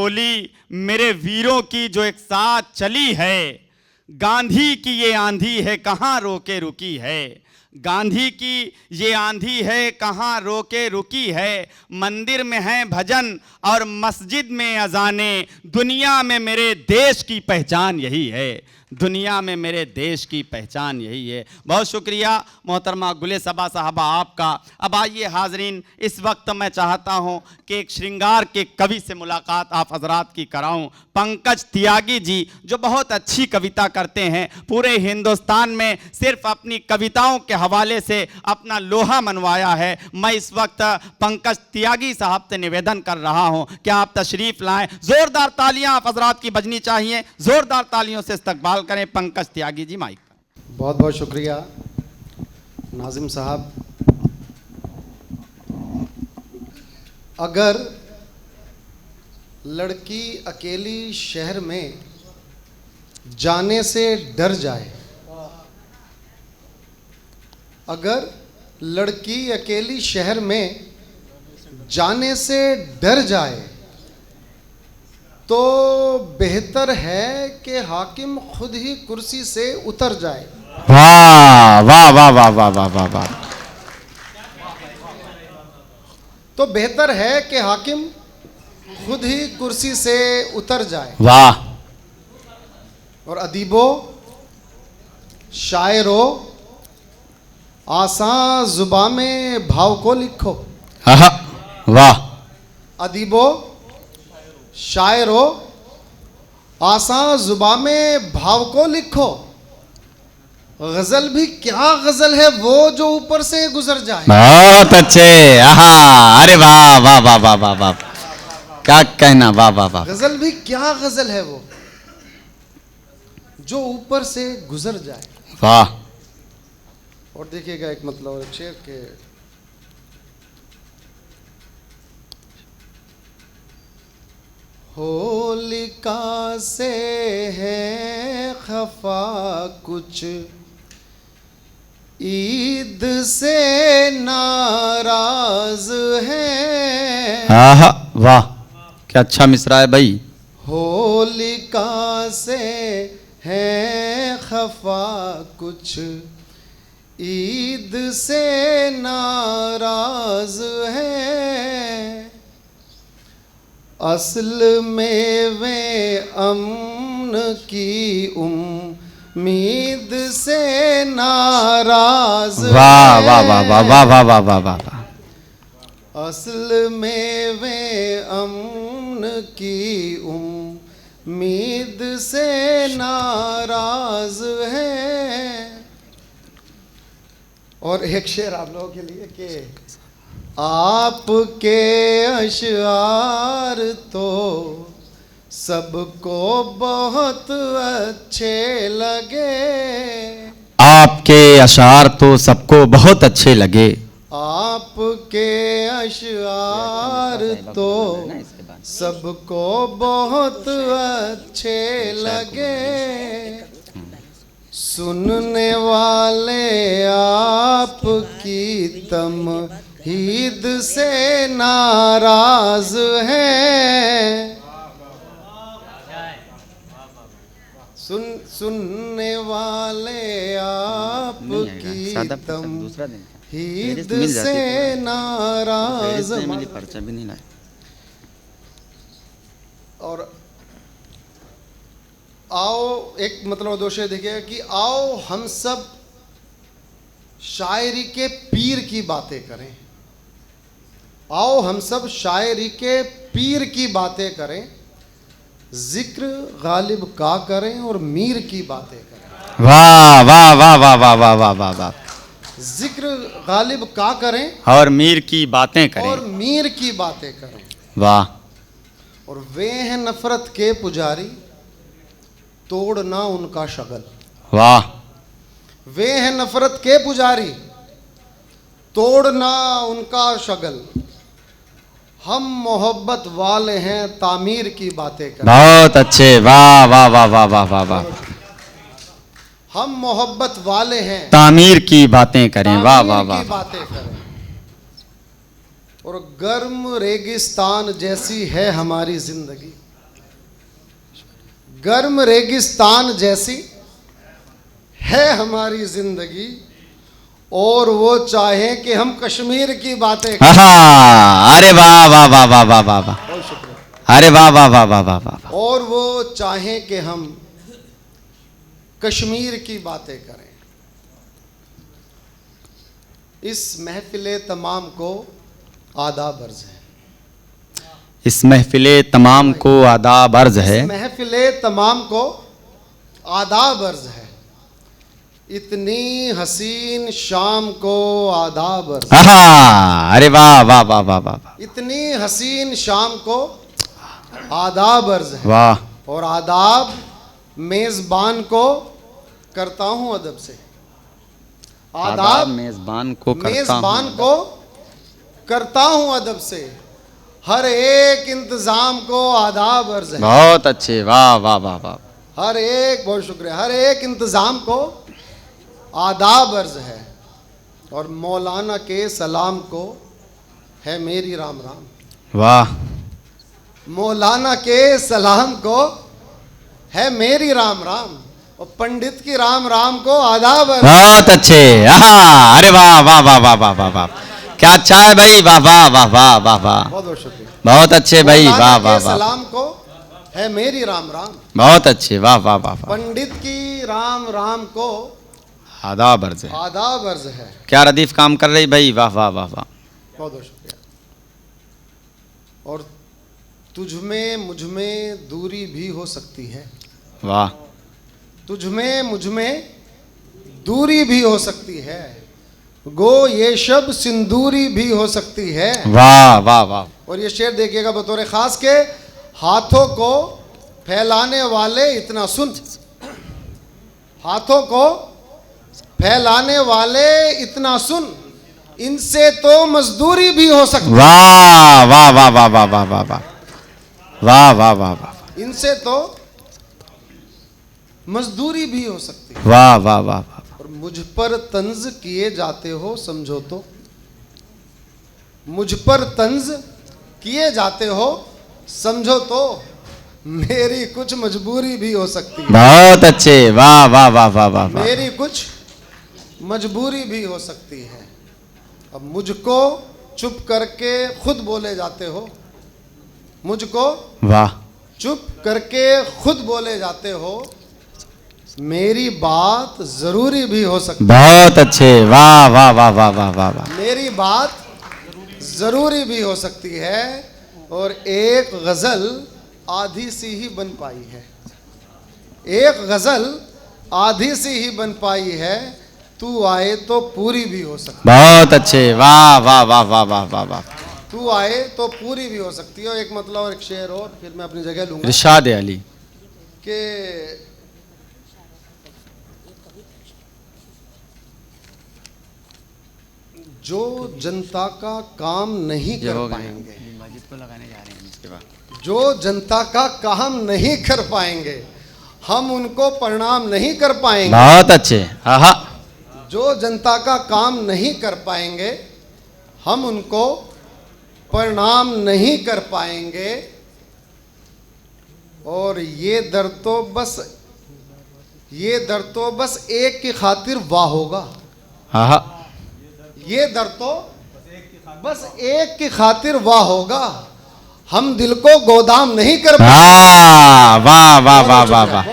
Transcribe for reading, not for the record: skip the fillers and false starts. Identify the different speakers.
Speaker 1: बोली मेरे वीरों की जो एक साथ चली है, गांधी की ये आंधी है कहाँ रोके रुकी है, गांधी की ये आंधी है कहाँ रोके रुकी है, मंदिर में है भजन और मस्जिद में अजाने, दुनिया में मेरे देश की पहचान यही है, दुनिया में मेरे देश की पहचान यही है। बहुत शुक्रिया मोहतरमा गुले सबा साहबा आपका। अब आइए हाजरीन, इस वक्त मैं चाहता हूं कि एक श्रृंगार के कवि से मुलाकात आप हजरात की कराऊं। पंकज त्यागी जी जो बहुत अच्छी कविता करते हैं, पूरे हिंदुस्तान में सिर्फ अपनी कविताओं के हवाले से अपना लोहा मनवाया है। मैं इस वक्त पंकज त्यागी साहब से निवेदन कर रहा हूं कि आप तशरीफ लाएं। जोरदार तालियां आप हजरात की बजनी चाहिए, जोरदार तालियों से इस्तकबाल करें पंकज त्यागी जी। माइक
Speaker 2: बहुत बहुत शुक्रिया नाजिम साहब। अगर लड़की अकेली शहर में जाने से डर जाए, अगर लड़की अकेली शहर में जाने से डर जाए तो बेहतर है कि हाकिम खुद ही कुर्सी से उतर जाए।
Speaker 1: वाह वाह वाह वाह वाह वाह वाह वाह।
Speaker 2: तो बेहतर है कि हाकिम खुद ही कुर्सी से उतर जाए।
Speaker 1: वाह।
Speaker 2: और अदीबो शायरो आसान जुबान में भाव को लिखो।
Speaker 1: वाह।
Speaker 2: अदीबो शायरो आसान जुबान में भाव को लिखो। गजल भी क्या गजल है वो जो ऊपर से गुजर जाए।
Speaker 1: बहुत अच्छे। अरे वाह वाह वाह वाह वाह वाह, क्या कहना। वाह वाह वाह।
Speaker 2: गजल भी क्या गजल है वो जो ऊपर से गुजर जाए।
Speaker 1: वाह।
Speaker 2: और देखिएगा एक मतलब शेर के होलिका से है खफा कुछ, ईद से नाराज है।
Speaker 1: वाह क्या अच्छा मिसरा है भाई।
Speaker 2: होलिका से है खफा कुछ, ईद से नाराज है। असल में वे अमन की उम्मीद से नाराज।
Speaker 1: वाह वाह वाह वाह वाह वाह वाह वाह वाह।
Speaker 2: असल में वे अमन की उम्मीद से नाराज है। और एक शेर आप लोगों के लिए कि आपके अशआर तो सबको बहुत अच्छे लगे।
Speaker 1: आपके अशार तो सबको बहुत अच्छे लगे।
Speaker 2: आपके अशआर तो सबको बहुत अच्छे लगे। सुनने वाले आपकी तमहीद से नाराज हैं। सुनने वाले आपकी तमहीद से नाराज। और आओ एक मतलब दोष देखिएगा कि आओ हम सब शायरी के पीर की बातें करें। आओ हम सब शायरी के पीर की बातें करें, जिक्र गालिब का करें और मीर की बातें करें।
Speaker 1: वाह वाह वाह वाह वाह वाह वाह वाह वाह।
Speaker 2: जिक्र गालिब का करें
Speaker 1: और मीर की बातें करें।
Speaker 2: और मीर की बातें करें।
Speaker 1: वाह।
Speaker 2: और वे हैं नफरत के पुजारी, तोड़ना उनका शगल।
Speaker 1: वाह।
Speaker 2: वे हैं नफरत के पुजारी, तोड़ना उनका शगल। हम मोहब्बत वाले हैं, तामीर की बातें करें।
Speaker 1: बहुत अच्छे। वाह वाह वाह वाह वाह वाह वाह।
Speaker 2: हम मोहब्बत वाले हैं,
Speaker 1: तामीर की बातें करें। वाह वाह वाह।
Speaker 2: बातें करें। और गर्म रेगिस्तान जैसी है हमारी जिंदगी। गर्म रेगिस्तान जैसी है हमारी जिंदगी, और वो चाहे कि हम कश्मीर की बातें करें।
Speaker 1: अरे वाह वाह वाह वाह वाह वाह वाह,
Speaker 2: बहुत शुक्रिया।
Speaker 1: अरे वाह वाह वाह वाह वाह वाह।
Speaker 2: और वो चाहे कि हम कश्मीर की बातें करें। इस महफिले तमाम को आदाब अर्ज है।
Speaker 1: इस महफिले तमाम को आदाब अर्ज है।
Speaker 2: इस महफिले तमाम को आदाब अर्ज है। इतनी हसीन शाम को आदाब अर्ज है।
Speaker 1: अरे वाह वाह वाह वाह वाह।
Speaker 2: इतनी हसीन शाम को आदाब अर्ज है।
Speaker 1: वाह।
Speaker 2: और आदाब मेज़बान को करता हूँ अदब से। आदाब
Speaker 1: मेज़बान को
Speaker 2: मेज़बान को करता हूँ अदब से। हर एक इंतज़ाम को आदाब अर्ज है।
Speaker 1: बहुत अच्छे, वाह वाह वाह वाह।
Speaker 2: हर एक, बहुत शुक्रिया, हर एक इंतज़ाम को आदाब अर्ज है। और मौलाना के सलाम को है मेरी राम राम।
Speaker 1: वाह।
Speaker 2: मौलाना के सलाम को है मेरी राम राम। और पंडित की राम राम को आदाब अर्ज।
Speaker 1: बहुत अच्छे। अरे वाह वाह वाह वाह वाह वाह वाह, क्या अच्छा है भाई, वाह वाह वाह वाह वाह वाह।
Speaker 2: बहुत बहुत शुक्रिया।
Speaker 1: बहुत अच्छे भाई, वाह वाह वाह।
Speaker 2: सलाम को है मेरी राम राम।
Speaker 1: बहुत अच्छे, वाह वाह वाह वाह।
Speaker 2: पंडित की राम राम को
Speaker 1: आदाब अर्ज है।
Speaker 2: आदाब अर्ज है।
Speaker 1: क्या रदीफ काम कर रही भाई, वाह वाह वाह वाह।
Speaker 2: बहुत बहुत शुक्रिया। और तुझ में मुझ में दूरी भी हो सकती है।
Speaker 1: वाह।
Speaker 2: तुझ में मुझ में दूरी भी हो सकती है। गो ये शब सिंदूरी भी हो सकती है।
Speaker 1: वाह वाह वाह।
Speaker 2: और ये शेर देखिएगा बतौर खास के, हाथों को फैलाने वाले इतना सुन, हाथों को फैलाने वाले इतना सुन, इनसे तो मजदूरी भी हो सकती है।
Speaker 1: वाह वाह वाह वाह वाह वाह वाह वाह वाह वाह वाह वाह।
Speaker 2: इनसे तो मजदूरी भी हो सकती है।
Speaker 1: वाह वाह वाह वाह।
Speaker 2: और मुझ पर तंज किए जाते हो समझो तो, मुझ पर तंज किए जाते हो समझो तो, मेरी कुछ मजबूरी भी हो सकती है।
Speaker 1: बहुत अच्छे, वाह वाह वाह वाह वाह।
Speaker 2: मेरी कुछ मजबूरी भी हो सकती है। अब मुझको चुप करके खुद बोले जाते हो, मुझको
Speaker 1: वाह।
Speaker 2: चुप करके खुद बोले जाते हो, मेरी बात जरूरी भी हो सकती है।
Speaker 1: बहुत अच्छे, वाह वाह वाह वाह वाह वाह वाह।
Speaker 2: मेरी बात जरूरी भी हो सकती है। और एक गजल आधी सी ही बन पाई है। एक गजल आधी सी ही बन पाई है, तू आए तो पूरी भी हो सकती है।
Speaker 1: बहुत अच्छे, वाह वाह वाह वाह वाह वाह वाह।
Speaker 2: तू आए तो पूरी भी हो सकती है। एक मतलब और एक शेर और फिर मैं अपनी जगह लूंगा
Speaker 1: इरशाद अली
Speaker 2: कि जो जनता का काम नहीं कर पाएंगे, जो जनता का काम नहीं कर पाएंगे, हम उनको प्रणाम नहीं कर पाएंगे।
Speaker 1: बहुत अच्छे। हाँ।
Speaker 2: जो जनता का काम नहीं कर पाएंगे, हम उनको प्रणाम नहीं कर पाएंगे। और ये दर तो बस एक की खातिर वाह होगा।
Speaker 1: हाँ।
Speaker 2: ये दर तो बस एक की खातिर वाह होगा। हम दिल को गोदाम नहीं कर पाएंगे।
Speaker 1: वाह वाह वाह वाह वाह।